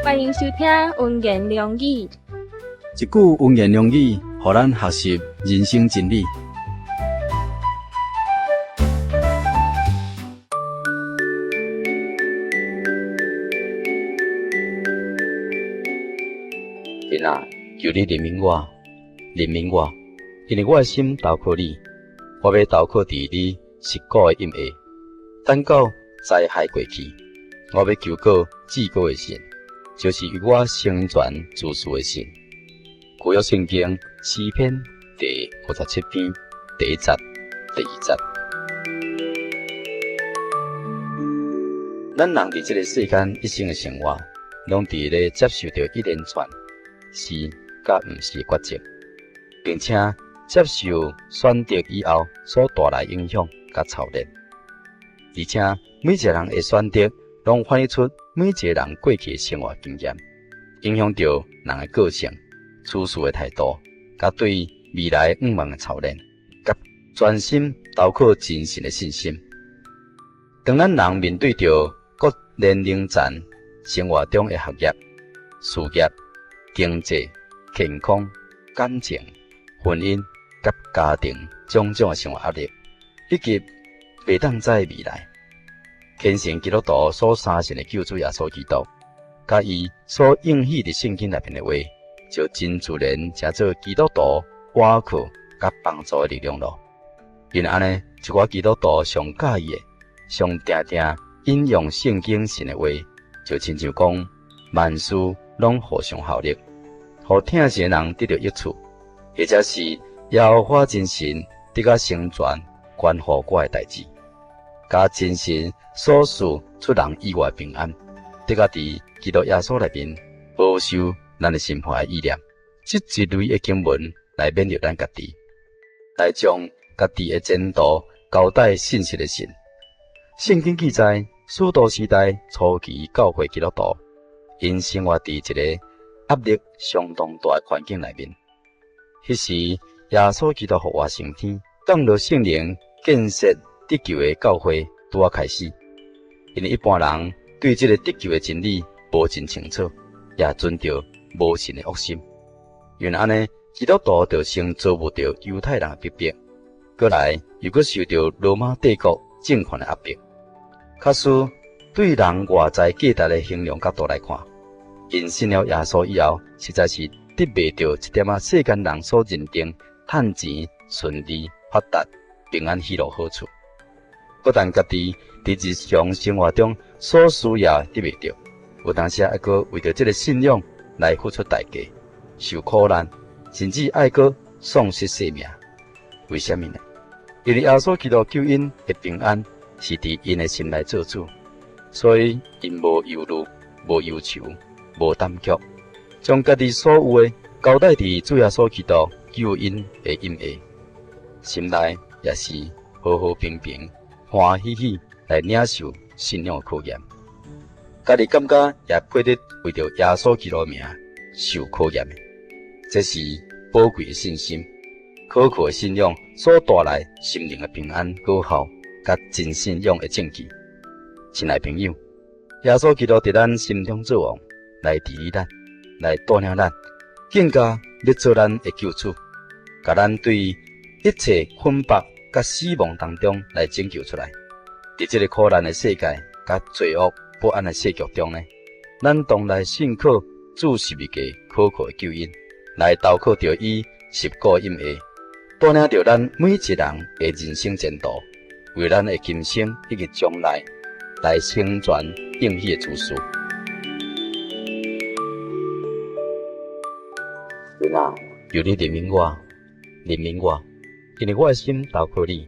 欢迎收听文言良语。一句文言良语，互咱学习人生真理。天啊，求你怜悯我，怜悯我，因为我的心投靠你，我要投靠伫你实果的荫下。等到灾害过去，我要求告至高的神，就是与我成全自私的神。旧约圣经诗篇第57篇第1节、第2节。咱人伫这个世间一生的生活，拢伫咧接受着一连串是甲毋是的决定，并且接受选择以后所带来影响甲操练。而且每一个人的选择，拢反映出每一个人过去的生活经验，影响着人的个性、处事的态度，甲对未来愿望的操练，甲专心投靠真神的信心。当咱人面对着各年龄层生活中的学业、事业、经济、健康、感情、婚姻甲家庭种种的生活压力，以及袂当知的未来，虔诚基督徒所相信的救主耶稣基督，甲伊所应许伫圣经内面的话，就真自然成做基督徒倚靠甲帮助的力量咯。因安尼，一寡基督徒上介意的、上定定引用圣经神的话，就亲像讲，万事拢互相效力，互听信的人得到益处，或者是耶和华真神得甲成全关乎我的代志，甲真神所赐出人意外平安，得甲伫基督耶稣内面保守咱的心怀意念。这一类的经文来勉励咱家己，来将家己的前途交代信息的神。圣经记载，使徒时代初期教会基督徒，因生活伫一个压力相当大的环境内面。迄时，耶稣基督复活升天，降落圣灵，建设得救的教会拄啊开始。因为一般人对这个得救的真理无真清楚，也存着无神的恶心。因为安尼，基督徒就先遭遇着犹太人的逼迫，过来又搁受着罗马帝国政权的压迫。假使对人外在价值的形容角度来看，因信了耶稣以后，实在是得袂到一点世间人所认定趁钱、顺利、发达、平安、喜乐好处。不但家己伫日常生活中所需要得袂到，有当时还搁为着这个信仰来付出代价，受苦难，甚至还搁丧失性命。为什么呢？因为耶稣基督救因的平安是伫因的心内做主，所以因无忧虑、无忧愁、无担忧，将家己所有的交代伫主耶稣基督救恩的荫下，心内也是和和平平、欢喜喜来领受信仰的考验。家己感觉也配得为着耶稣基督的名受考验的，这是宝贵的信心、可靠的信仰所带来心灵的平安、果效，甲真信仰的证据。亲爱朋友，耶稣基督伫咱心中做王，来治理咱，来带领咱，更加要做咱的救主，甲咱对一切困迫甲死亡当中来拯救出来。伫这个苦难的世界甲罪恶不安的世局中呢，咱当来信靠主十字架可靠的救恩，来投靠着伊十果荫下，带领着咱每一人的人生前途，为咱的今生以及将来来成全应许的主事。神啊，求你怜悯我，怜悯我，因为我的心投靠你，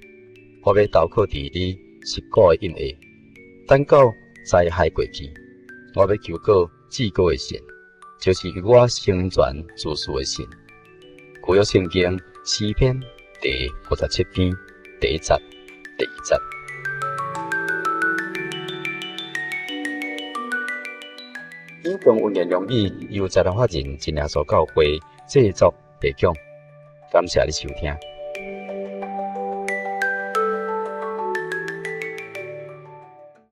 我要投靠伫你十果的荫下。等到灾害过去，我要求告至高的神，就是与我成全自私的神。旧约圣经诗篇第57篇第1节、第2节。以上文言良语由财团法人真耶稣教会制作提供，感谢你收听。